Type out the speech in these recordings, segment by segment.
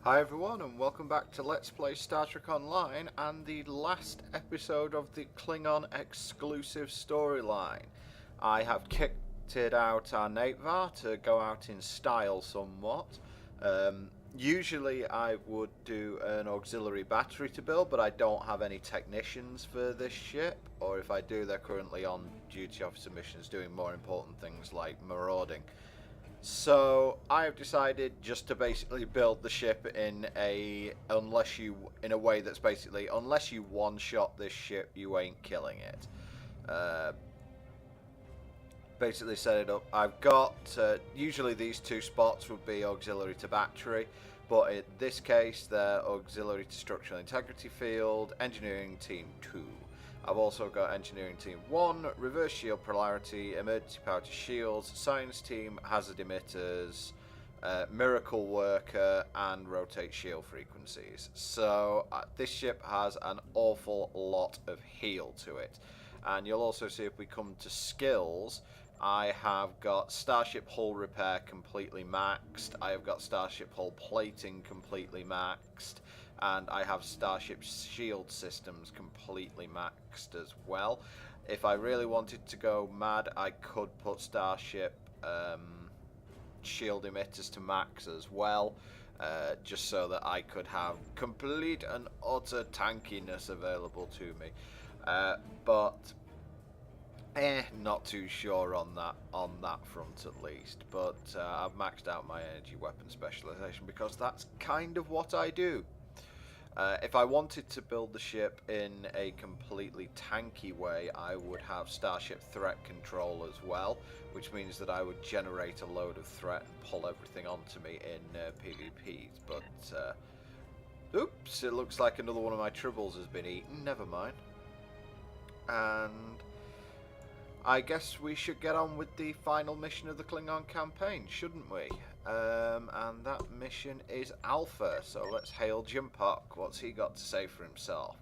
Hi everyone and welcome back to Let's Play Star Trek Online and the last episode of the Klingon exclusive storyline. I have kitted out our Natevar to go out in style somewhat. Usually I would do an auxiliary battery to build, but I don't have any technicians for this ship, or if I do, they're currently on duty officer missions doing more important things like marauding. So I've decided just to basically build the ship in a way that's basically unless you one-shot this ship, you ain't killing it. Basically set it up. I've got usually these two spots would be auxiliary to battery, but in this case they're auxiliary to structural integrity field, engineering team 2. I've also got engineering team 1, reverse shield polarity, emergency power to shields, science team, hazard emitters, miracle worker, and rotate shield frequencies. So this ship has an awful lot of heal to it. And you'll also see if we come to skills, I have got starship hull repair completely maxed, I have got starship hull plating completely maxed, and I have starship shield systems completely maxed as well. If I really wanted to go mad, I could put starship shield emitters to max as well, just so that I could have complete and utter tankiness available to me. But not too sure on that front at least. But I've maxed out my energy weapon specialization because that's kind of what I do. If I wanted to build the ship in a completely tanky way, I would have Starship Threat Control as well, which means that I would generate a load of threat and pull everything onto me in PvPs. But, oops, it looks like another one of my tribbles has been eaten, never mind. And I guess we should get on with the final mission of the Klingon campaign, shouldn't we? And that mission is Alpha, so let's hail Jimpock. What's he got to say for himself?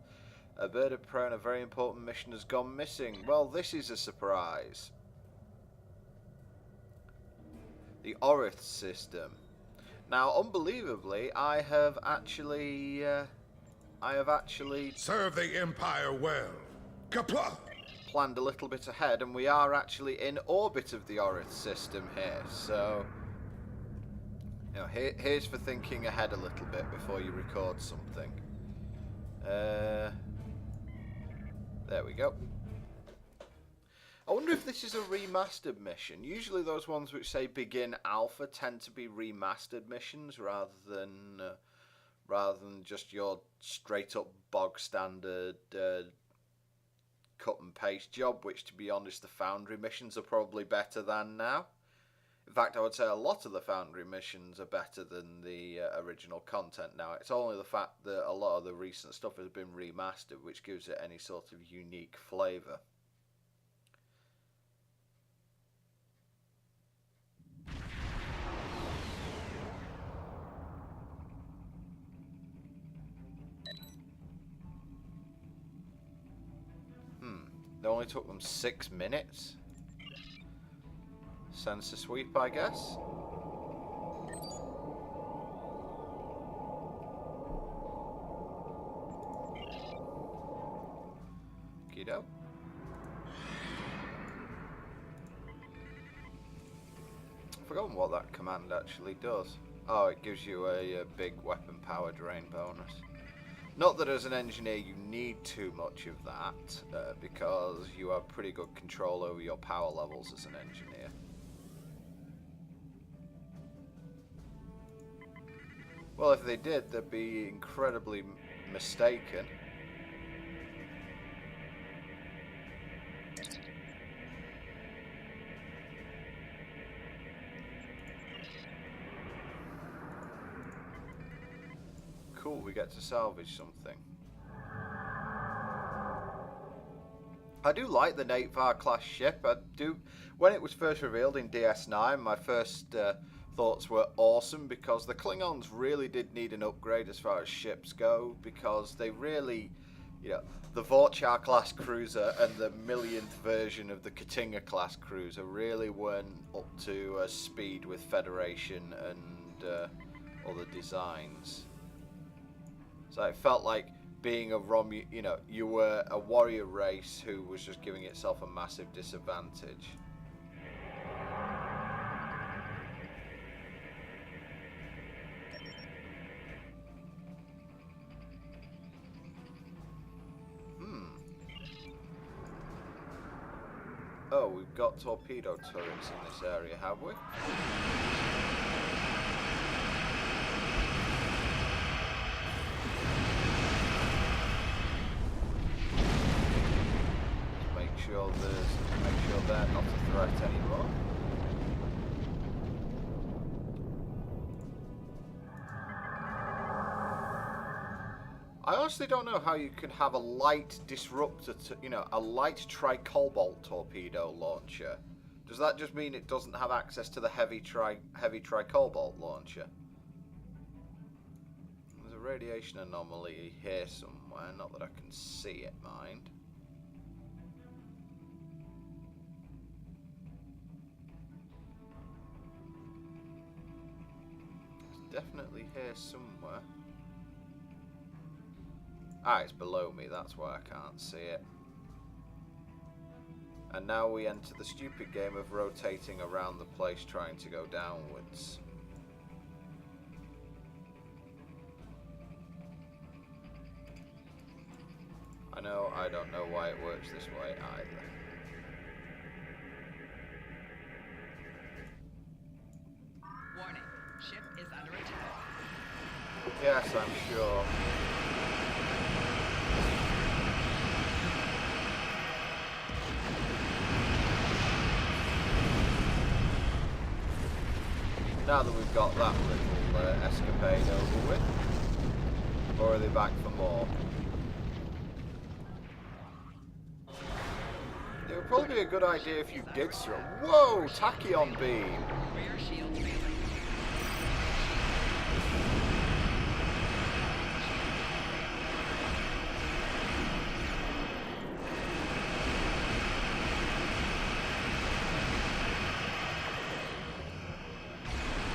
A bird of prey on a very important mission has gone missing. Well, this is a surprise. The Orith system. Now, unbelievably, I have actually Serve the Empire well. Kapla! planned a little bit ahead, and we are actually in orbit of the Orith system here, so you know, here's for thinking ahead a little bit before you record something. There we go. I wonder if this is a remastered mission. Usually those ones which say begin alpha tend to be remastered missions rather than just your straight up bog standard cut and paste job, which to be honest the Foundry missions are probably better than now. In fact, I would say a lot of the Foundry missions are better than the original content now. It's only the fact that a lot of the recent stuff has been remastered, which gives it any sort of unique flavour. It only took them 6 minutes. Sensor sweep, I guess. Kiddo. I've forgotten what that command actually does. Oh, it gives you a big weapon power drain bonus. Not that as an engineer you need too much of that, because you have pretty good control over your power levels as an engineer. Well, if they did, they'd be incredibly mistaken. Cool, we get to salvage something. I do like the Natevar class ship. I do. When it was first revealed in DS9, my first thoughts were awesome because the Klingons really did need an upgrade as far as ships go, because they really, you know, the Vorchar class cruiser and the millionth version of the Katinga class cruiser really weren't up to speed with Federation and other designs. So it felt like being a you know, you were a warrior race who was just giving itself a massive disadvantage. Oh, we've got torpedo turrets in this area, have we? Make sure they're not a threat anymore. I honestly don't know how you can have a light disruptor, you know, a light tricobalt torpedo launcher. Does that just mean it doesn't have access to the heavy tricobalt launcher? There's a radiation anomaly here somewhere, not that I can see it, mind. It's definitely here somewhere. Ah, it's below me, that's why I can't see it. And now we enter the stupid game of rotating around the place trying to go downwards. I don't know why it works this way either. Warning, ship is under attack. Yes, I'm sure. Now that we've got that little escapade over with, or are they back for more? It would probably be a good idea if you did so. Whoa, tachyon beam! Rear shield failing.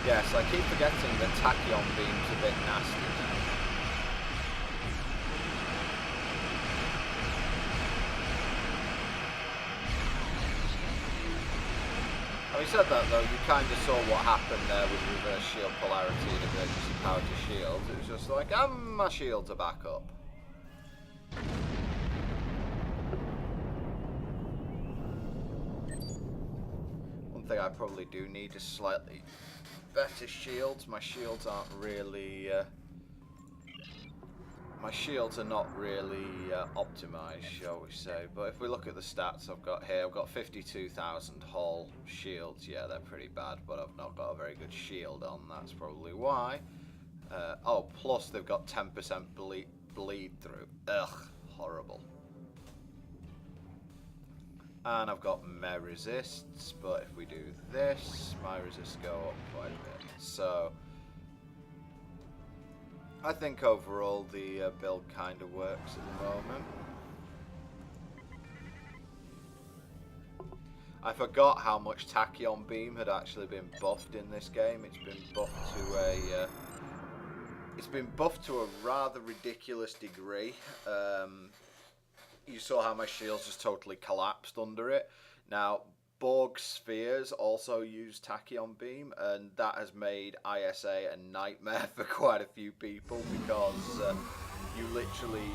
Yes, I keep forgetting that tachyon beam's a bit nasty now. Having said that though, you kind of saw what happened there with reverse shield polarity and emergency power to shield. It was just like, my shields are back up. One thing I probably do need is slightly better shields. My shields aren't really my shields are not really optimized, shall we say. But if we look at the stats I've got here, I've got 52,000 hull shields. Yeah, they're pretty bad, but I've not got a very good shield on. That's probably why. Oh, plus they've got 10% bleed through. Ugh, horrible. And I've got my resists, but if we do this, my resists go up quite a bit. So I think overall the build kind of works at the moment. I forgot how much tachyon beam had actually been buffed in this game. It's been buffed to a rather ridiculous degree. You saw how my shields just totally collapsed under it. Now, Borg spheres also use tachyon beam, and that has made ISA a nightmare for quite a few people because you literally,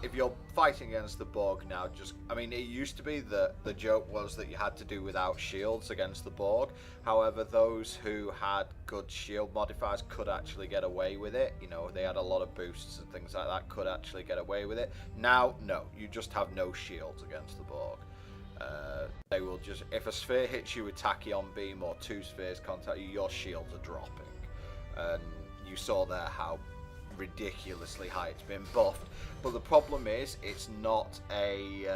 if you're fighting against the Borg now, I mean, it used to be that the joke was that you had to do without shields against the Borg. However, those who had good shield modifiers could actually get away with it. You know, they had a lot of boosts and things like that, could actually get away with it. Now, no, you just have no shields against the Borg. They will just, if a sphere hits you with tachyon beam or two spheres contact you, your shields are dropping. And you saw there how ridiculously high it's been buffed. But the problem is, it's not a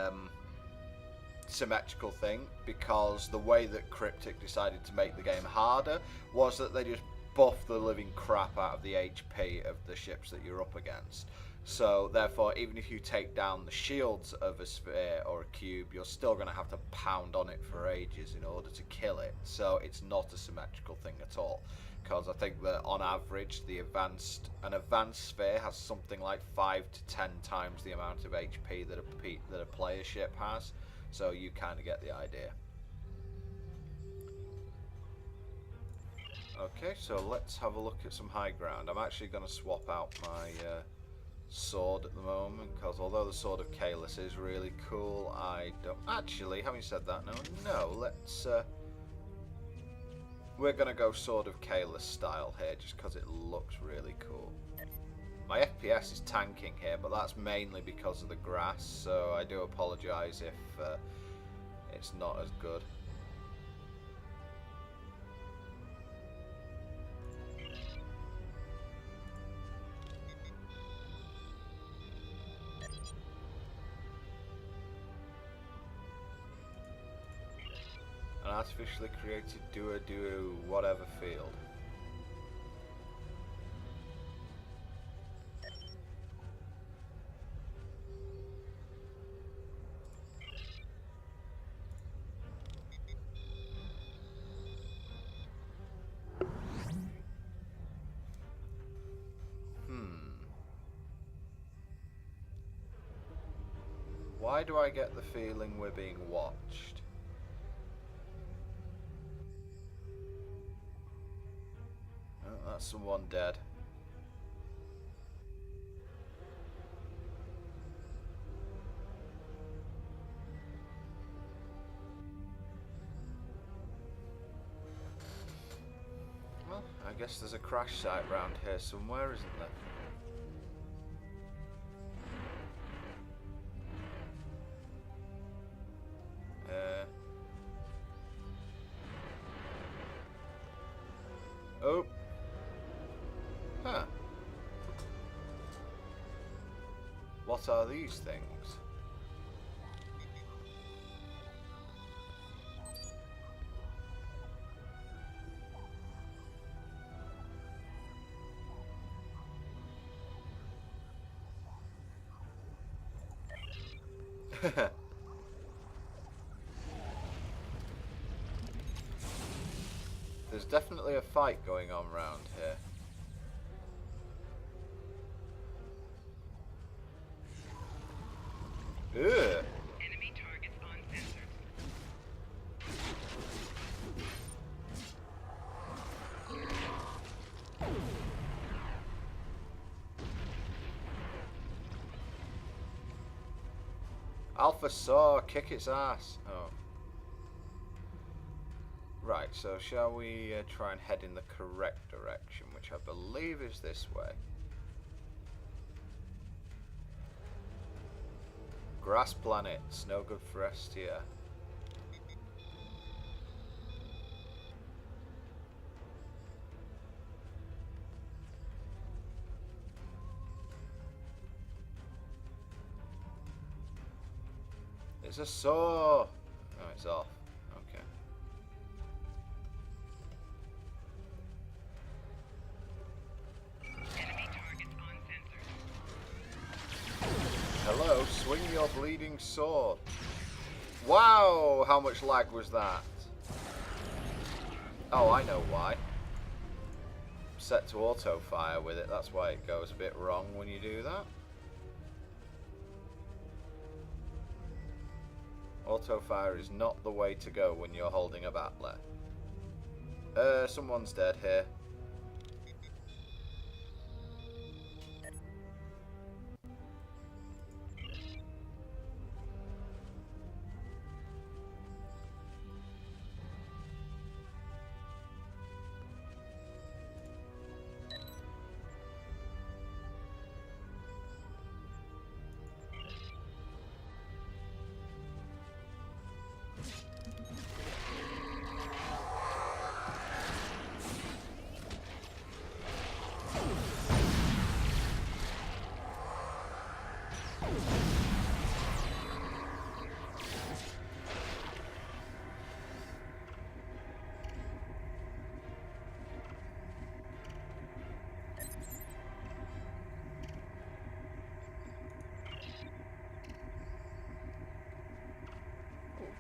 symmetrical thing, because the way that Cryptic decided to make the game harder was that they just buffed the living crap out of the HP of the ships that you're up against. So therefore, even if you take down the shields of a sphere or a cube, you're still going to have to pound on it for ages in order to kill it. So it's not a symmetrical thing at all. because I think that on average an advanced sphere has something like 5 to 10 times the amount of HP that a player ship has, so you kind of get the idea. Okay, so let's have a look at some high ground. I'm actually going to swap out my sword at the moment, because although the Sword of Kalis is really cool, I don't... Actually, having said that, no, let's... We're going to go Sword of Kalis style here, just because it looks really cool. My FPS is tanking here, but that's mainly because of the grass, so I do apologise if it's not as good. An artificially created duo whatever field. Why do I get the feeling we're being watched? Oh, that's someone dead. Well, I guess there's a crash site round here somewhere, isn't there? Oh. Huh. What are these things? There's definitely a fight going on round here. Ugh. Enemy targets on sensors. Alpha Saw, kick its ass. Oh. Right, so shall we try and head in the correct direction, which I believe is this way. Grass planets, no good for STR. It's a saw! Oh, it's off. Okay. Enemy targets on sensors. Hello, swing your bleeding sword. Wow, how much lag was that? Oh, I know why. Set to auto fire with it, that's why it goes a bit wrong when you do that. Auto fire is not the way to go when you're holding a battler. Someone's dead here.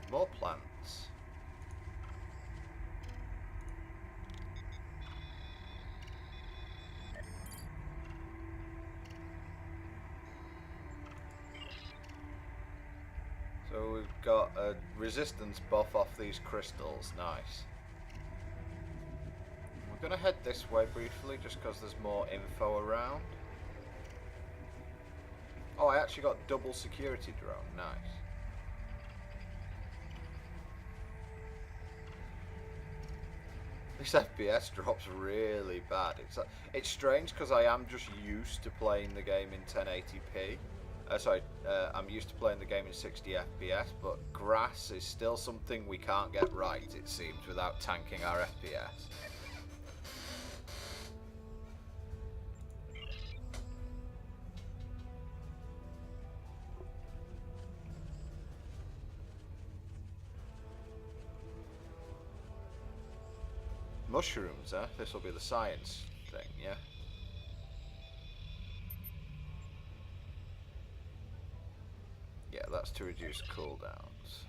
More plants. we've got a resistance buff off these crystals. Nice. We're going to head this way briefly just because there's more info around. Oh, I actually got double security drone. Nice. This FPS drops really bad. It's strange because I am just used to playing the game in 1080p. I'm used to playing the game in 60 FPS, but grass is still something we can't get right, it seems, without tanking our FPS. Mushrooms, huh? This will be the science thing, yeah? Yeah, that's to reduce cooldowns.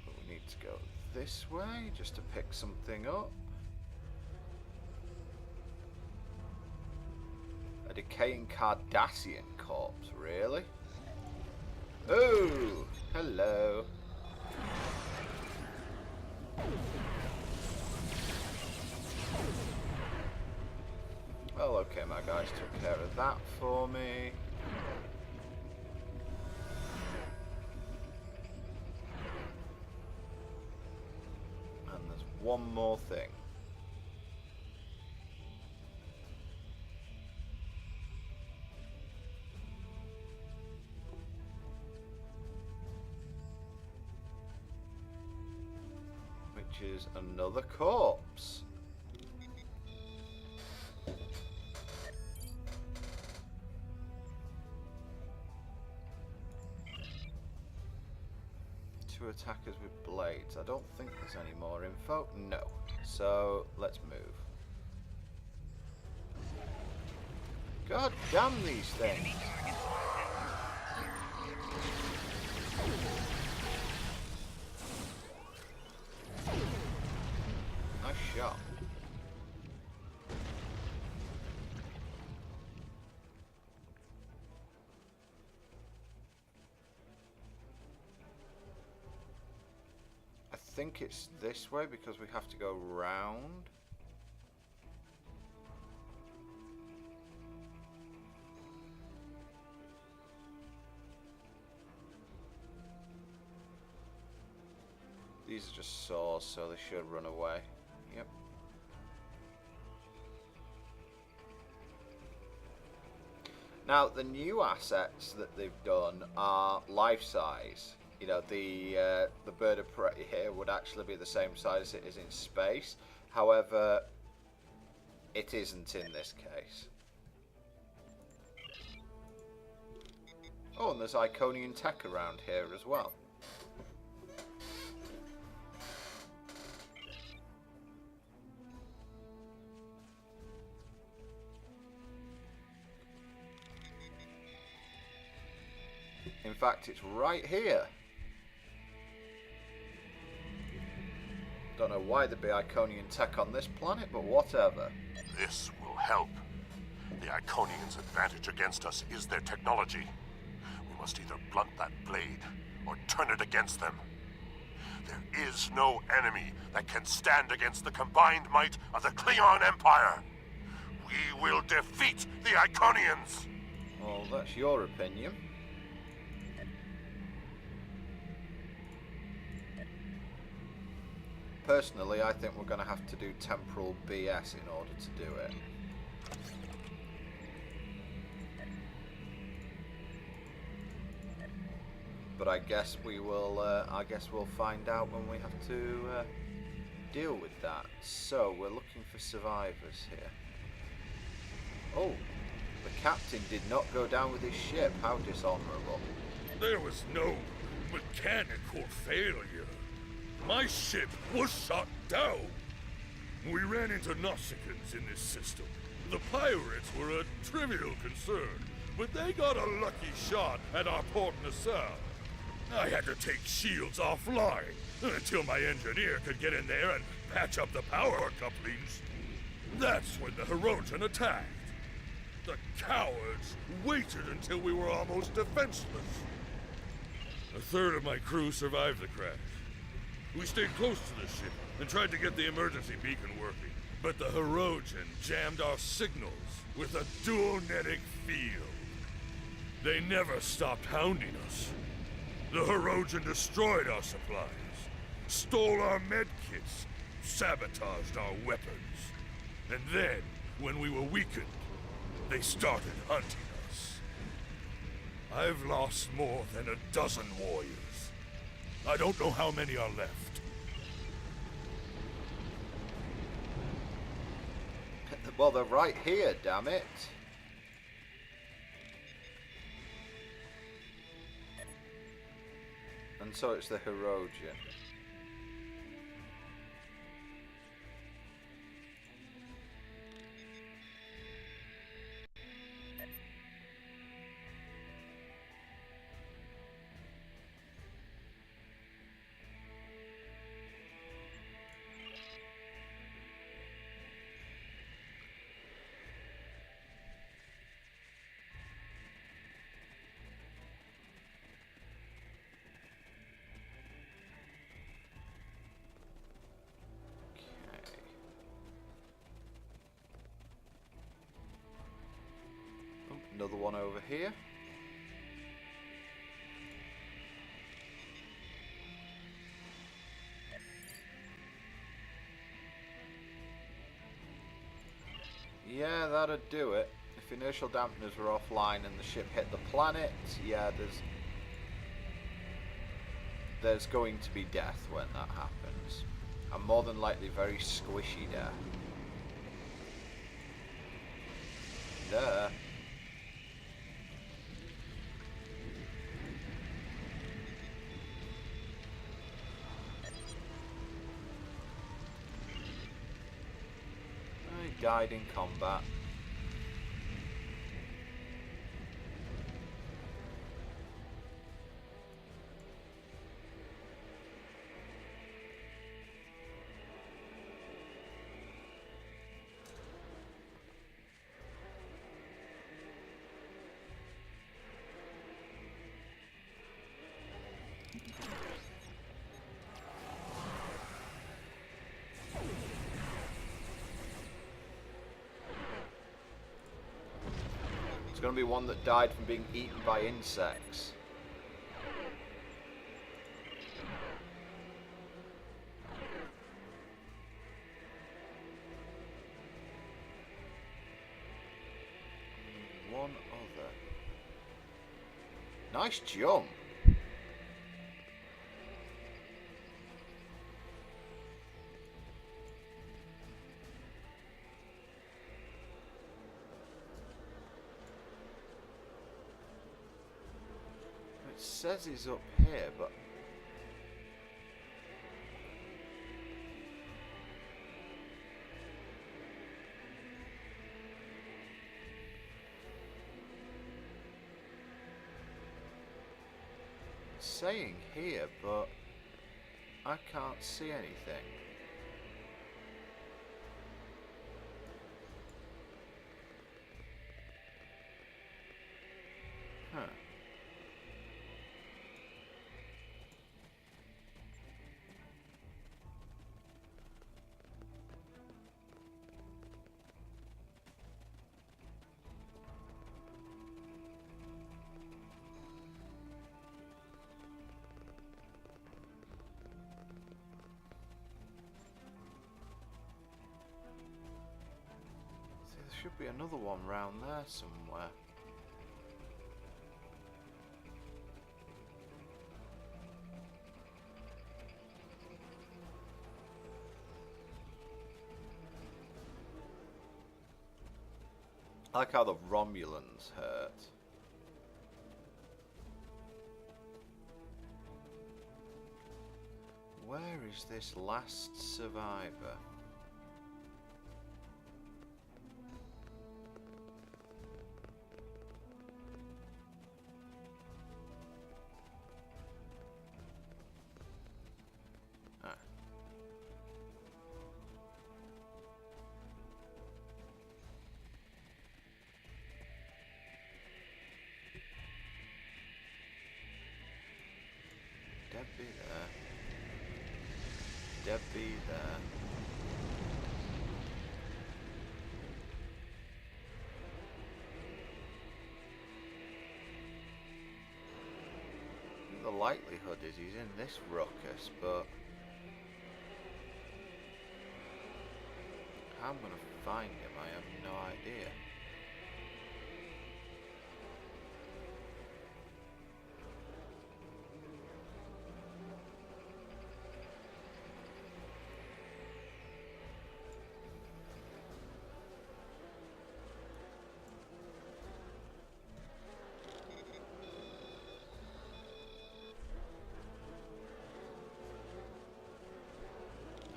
But we need to go this way just to pick something up. A decaying Cardassian corpse, really? Oh, hello. Well, okay, my guys took care of that for me. And there's one more thing. Which is another corpse. Two attackers with blades. I don't think there's any more info. No. So let's move. God damn these things. Nice shot. I think it's this way because we have to go round. These are just saws, so they should run away. Yep. Now, the new assets that they've done are life-size. You know, the bird of prey here would actually be the same size as it is in space. However, it isn't in this case. Oh, and there's Iconian tech around here as well. In fact, it's right here. Don't know why there'd be Iconian tech on this planet, but whatever. This will help. The Iconians' advantage against us is their technology. We must either blunt that blade or turn it against them. There is no enemy that can stand against the combined might of the Klingon Empire. We will defeat the Iconians! Well, that's your opinion. Personally, I think we're going to have to do temporal BS in order to do it. But I guess we will. I guess we'll find out when we have to deal with that. So we're looking for survivors here. Oh, the captain did not go down with his ship. How dishonourable! There was no mechanical failure. My ship was shot down. We ran into Nausicaans in this system. The pirates were a trivial concern, but they got a lucky shot at our port nacelle. I had to take shields offline until my engineer could get in there and patch up the power couplings. That's when the Hirogen attacked. The cowards waited until we were almost defenseless. A third of my crew survived the crash. We stayed close to the ship and tried to get the emergency beacon working, but the Hirogen jammed our signals with a duonetic field. They never stopped hounding us. The Hirogen destroyed our supplies, stole our medkits, sabotaged our weapons. And then, when we were weakened, they started hunting us. I've lost more than a dozen warriors. I don't know how many are left. Well, they're right here, damn it. And so it's the Hirogen. Another one over here. Yeah, that'd do it. If inertial dampeners were offline and the ship hit the planet, yeah, there's going to be death when that happens. And more than likely very squishy death. Duh. I died in combat. It's going to be one that died from being eaten by insects. One other. Nice jump. It says he's up here, but it's saying here, but I can't see anything. Huh. There should be another one round there somewhere. I like how the Romulans hurt. Where is this last survivor? Debbie there. Debbie there. The likelihood is he's in this ruckus, but how I'm gonna find him, I have no idea.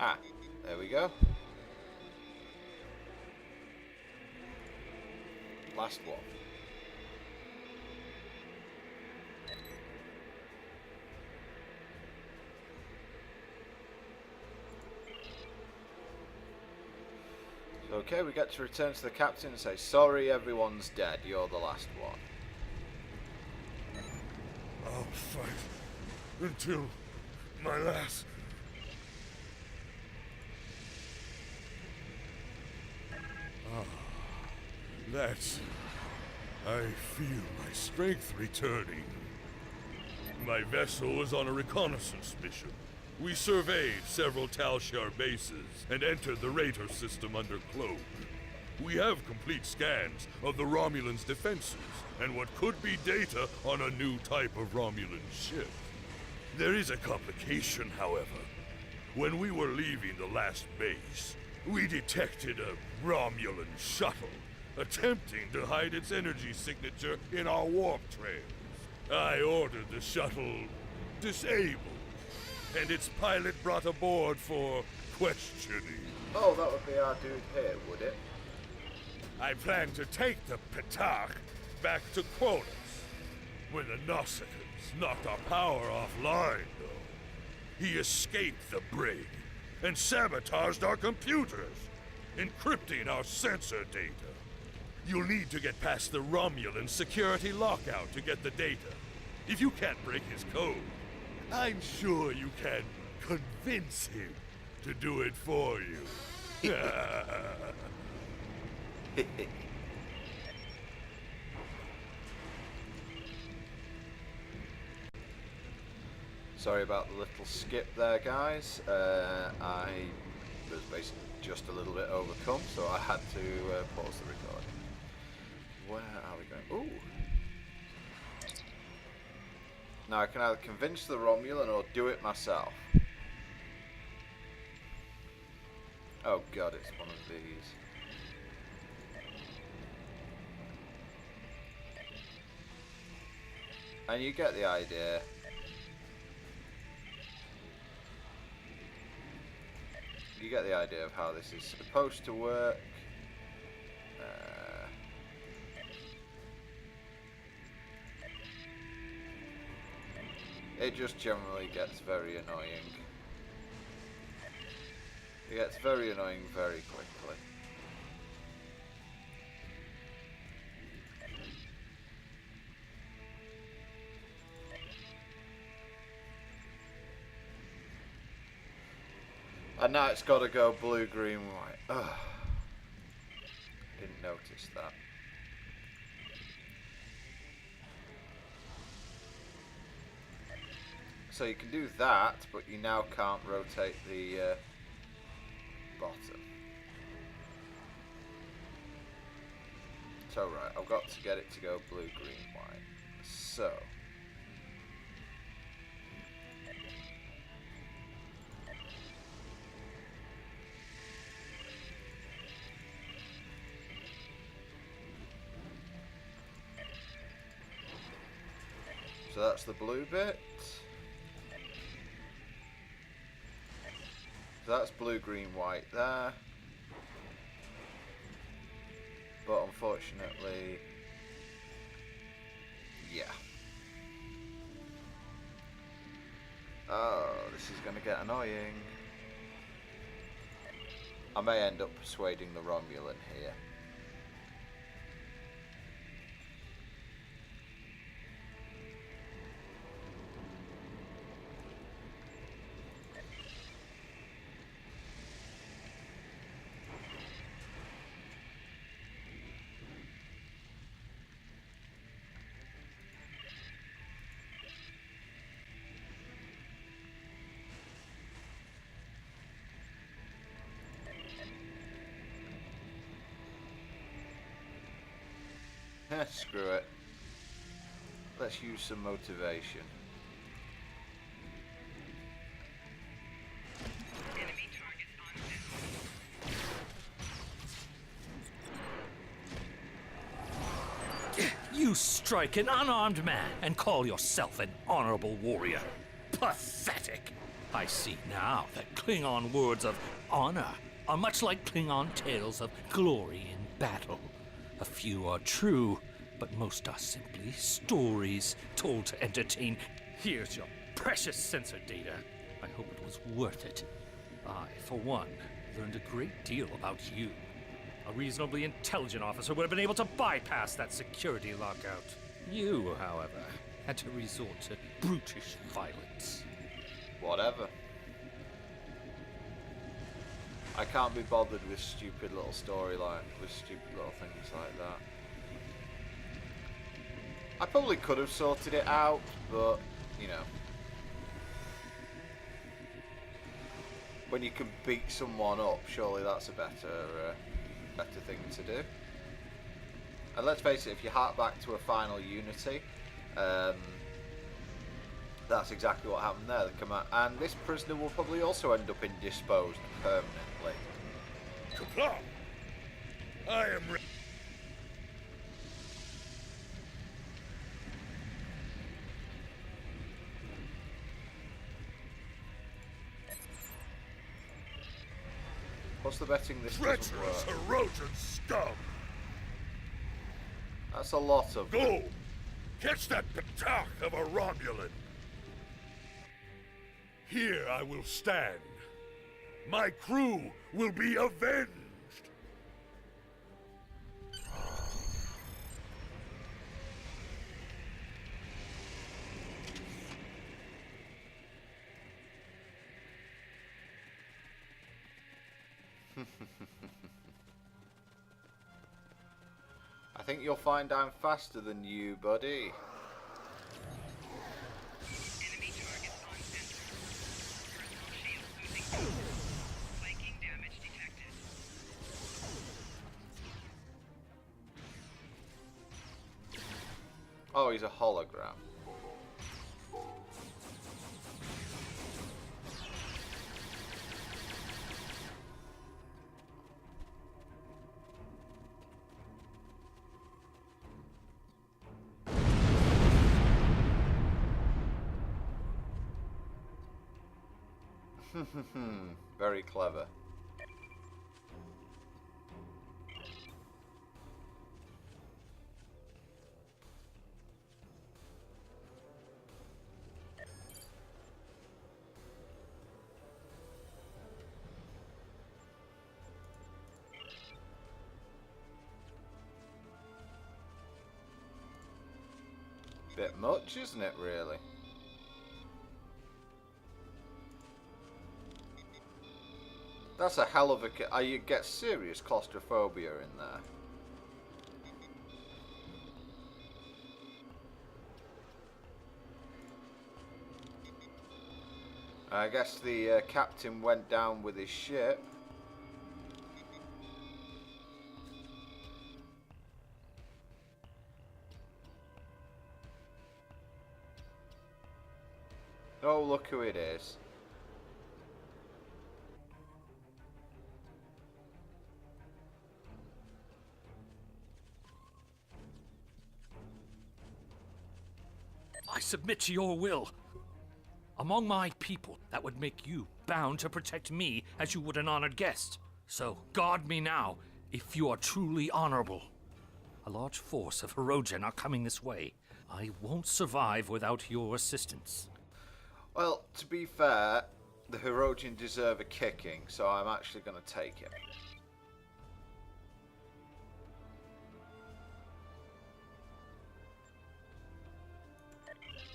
Ah, there we go. Last one. So, okay, we get to return to the captain and say, sorry, everyone's dead. You're the last one. I'll fight until my last. That's... I feel my strength returning. My vessel was on a reconnaissance mission. We surveyed several Talshar bases and entered the radar system under cloak. We have complete scans of the Romulans' defenses and what could be data on a new type of Romulan ship. There is a complication, however. When we were leaving the last base, we detected a Romulan shuttle attempting to hide its energy signature in our warp trails. I ordered the shuttle disabled, and its pilot brought aboard for questioning. Oh, that would be our dude here, would it? I plan to take the Petarch back to Quotas. When the Nausicaans knocked our power offline, though, he escaped the brig and sabotaged our computers, encrypting our sensor data. You'll need to get past the Romulan security lockout to get the data. If you can't break his code, I'm sure you can convince him to do it for you. Sorry about the little skip there, guys. I was basically just a little bit overcome, so I had to pause the recording. Where are we going? Ooh! Now I can either convince the Romulan or do it myself. Oh god, it's one of these. And you get the idea. You get the idea of how this is supposed to work. It just generally gets very annoying. It gets very annoying very quickly. And now it's got to go blue, green, white. Ugh. Didn't notice that. So you can do that, but you now can't rotate the bottom. So right, I've got to get it to go blue, green, white. So that's the blue bit. So that's blue, green, white there. But unfortunately, yeah. Oh, this is going to get annoying. I may end up persuading the Romulan here. Screw it. Let's use some motivation. Enemy target on center. You strike an unarmed man and call yourself an honorable warrior. Pathetic! I see now that Klingon words of honor are much like Klingon tales of glory in battle. A few are true, but most are simply stories told to entertain. Here's your precious sensor data. I hope it was worth it. I, for one, learned a great deal about you. A reasonably intelligent officer would have been able to bypass that security lockout. You, however, had to resort to brutish violence. Whatever. I can't be bothered with stupid little storyline, with stupid little things like that. I probably could have sorted it out, but, you know. When you can beat someone up, surely that's a better thing to do. And let's face it, if you hark back to a final Unity, that's exactly what happened there. And this prisoner will probably also end up indisposed permanently. Kapla! I am ready. What's the betting this doesn't Treacherous work? Herodian scum! That's a lot of them. Go! Catch that patach of a Romulan! Here I will stand. My crew will be avenged! I think you'll find I'm faster than you, buddy. Enemy target on center. Personal shield losing. Flanking damage detected. Oh, he's a hologram. Very clever. Bit much, isn't it, really? That's a hell of a... you get serious claustrophobia in there. I guess the captain went down with his ship. Oh, look who it is. I submit to your will. Among my people, that would make you bound to protect me as you would an honored guest. So guard me now, if you are truly honorable. A large force of Herodian are coming this way. I won't survive without your assistance. Well, to be fair, the Herodian deserve a kicking, so I'm actually going to take it.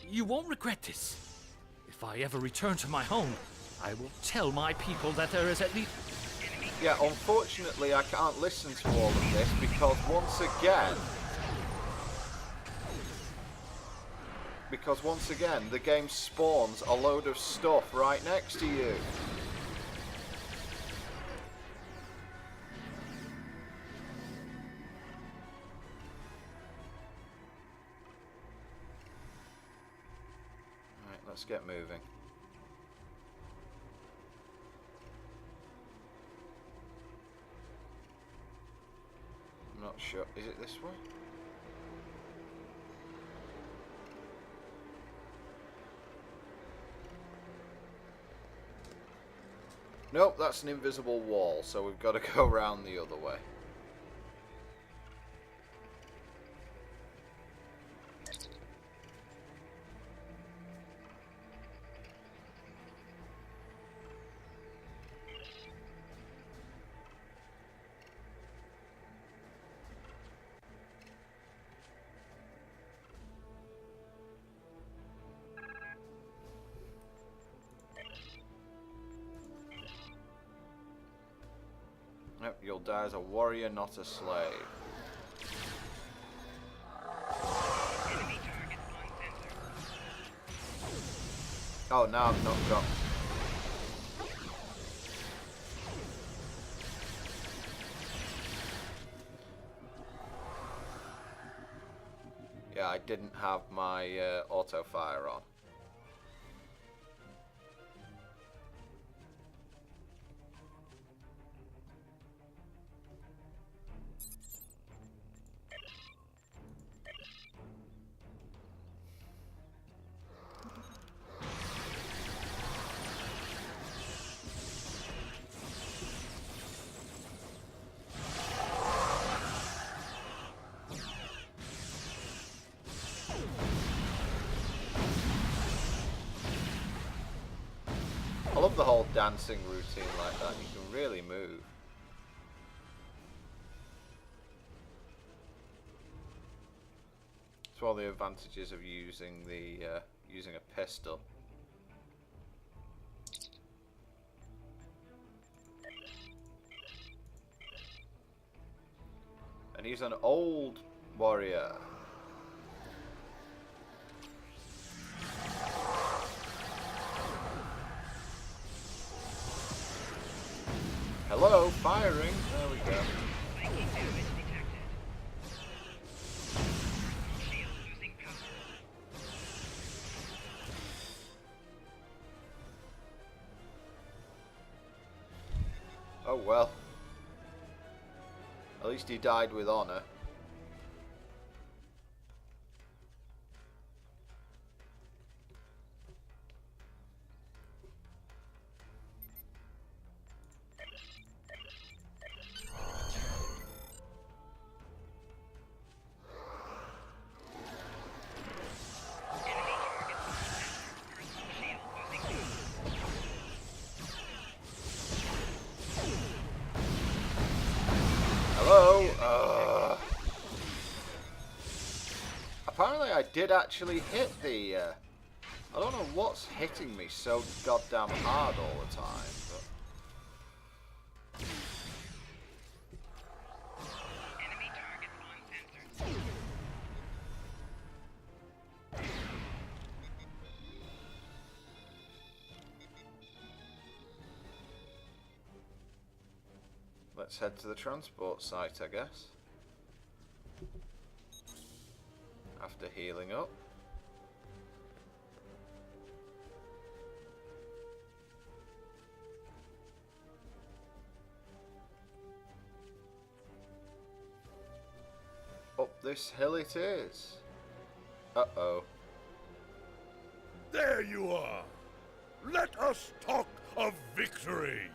You won't regret this. If I ever return to my home, I will tell my people that there is at least... Yeah, unfortunately I can't listen to all of this because once again the game spawns a load of stuff right next to you. let's get moving. I'm not sure. Is it this way? Nope, that's an invisible wall, so we've got to go around the other way. Yep, you'll die as a warrior, not a slave. Enemy target on sensor. Oh, now I've not got... Yeah, I didn't have my auto fire on. I love the whole dancing routine like that. You can really move. It's one of the advantages of using the using a pistol. And he's an old warrior. Hello, firing. There we go. Flanking damage detected. Shield losing power. Oh well. At least he died with honor. Hello? Apparently I did actually hit the... I don't know what's hitting me so goddamn hard all the time, but... Enemy target on sensor. Let's head to the transport site, I guess. After healing up. Up this hill it is. Uh-oh. There you are! Let us talk of victory!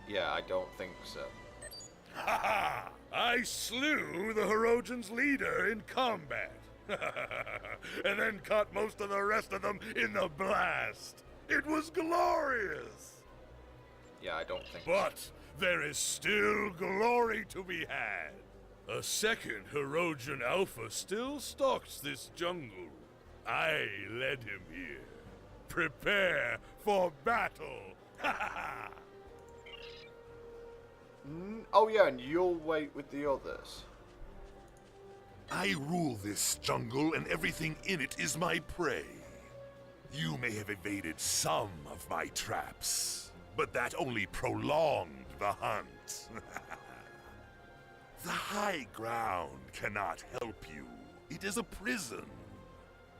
Yeah, I don't think so. Ha ha! I slew the Hirogen's leader in combat. And then caught most of the rest of them in the blast. It was glorious! Yeah, I don't think But there is still glory to be had. A second Hirogen Alpha still stalks this jungle. I led him here. Prepare for battle, Oh yeah, and you'll wait with the others. I rule this jungle, and everything in it is my prey. You may have evaded some of my traps, but that only prolonged the hunt. The high ground cannot help you. It is a prison.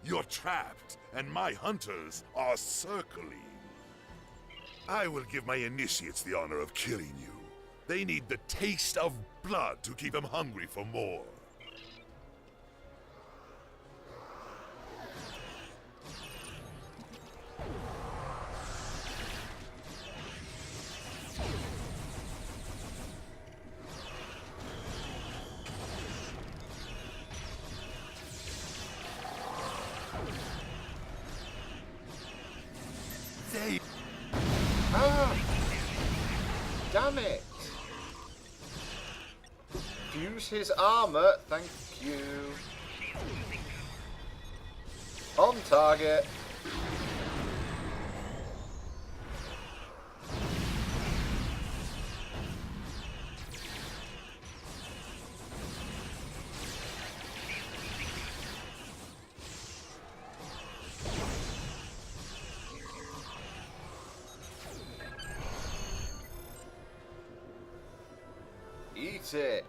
You're trapped, and my hunters are circling. I will give my initiates the honor of killing you. They need the taste of blood to keep them hungry for more. They... Ah! Damn it! Use his armor, thank you. On target. Eat it.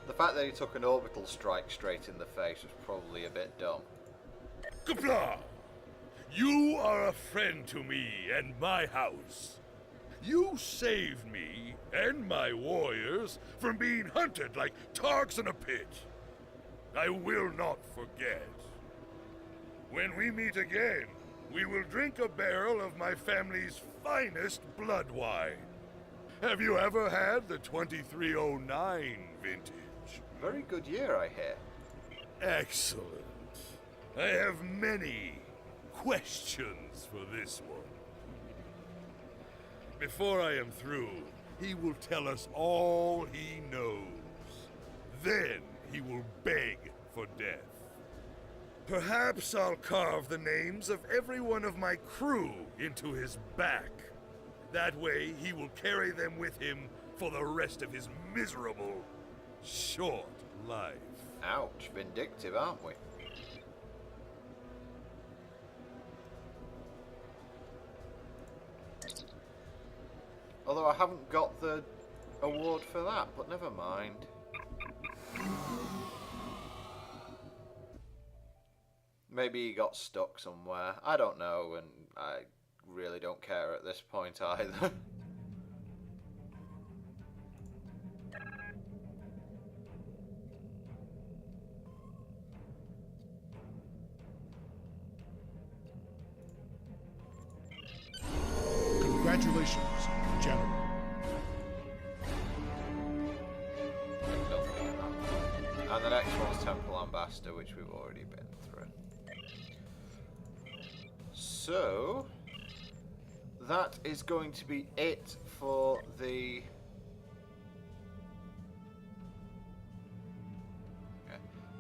The fact that he took an orbital strike straight in the face was probably a bit dumb. Qapla'! You are a friend to me and my house. You saved me and my warriors from being hunted like targs in a pit. I will not forget. When we meet again, we will drink a barrel of my family's finest blood wine. Have you ever had the 2309 vintage? Very good year, I hear. Excellent. I have many questions for this one. Before I am through, he will tell us all he knows. Then he will beg for death. Perhaps I'll carve the names of every one of my crew into his back. That way he will carry them with him for the rest of his miserable, short life. Ouch, vindictive, aren't we? Although I haven't got the award for that, but never mind. Maybe he got stuck somewhere. I don't know, and I really don't care at this point either. Congratulations, General. And the next one's Temple Ambassador, which we've already been through. So that is going to be it for the...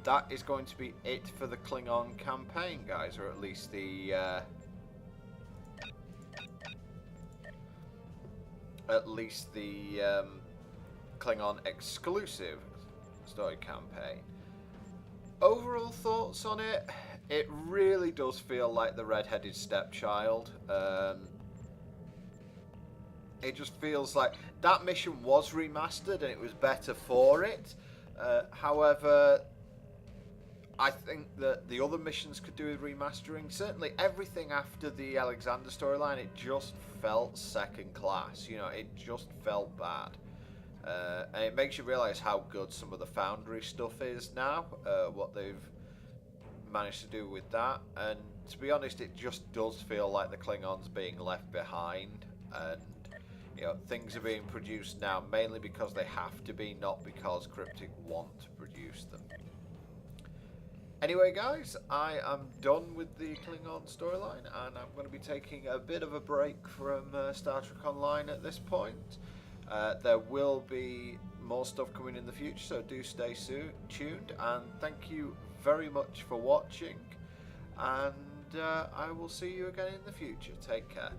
That is going to be it for the Klingon campaign, guys, or at least the Klingon exclusive story campaign. Overall thoughts on it? It really does feel like the red-headed stepchild. It just feels like that mission was remastered and it was better for it. However, I think that the other missions could do with remastering. Certainly everything after the Alexander storyline, it just felt second class. You know, it just felt bad. And it makes you realise how good some of the Foundry stuff is now, what they've managed to do with that. And to be honest, it just does feel like the Klingons being left behind. And, you know, things are being produced now mainly because they have to be, not because Cryptic want to produce them. Anyway, guys, I am done with the Klingon storyline, and I'm going to be taking a bit of a break from Star Trek Online at this point. There will be more stuff coming in the future, so do stay tuned, and thank you very much for watching, and I will see you again in the future. Take care.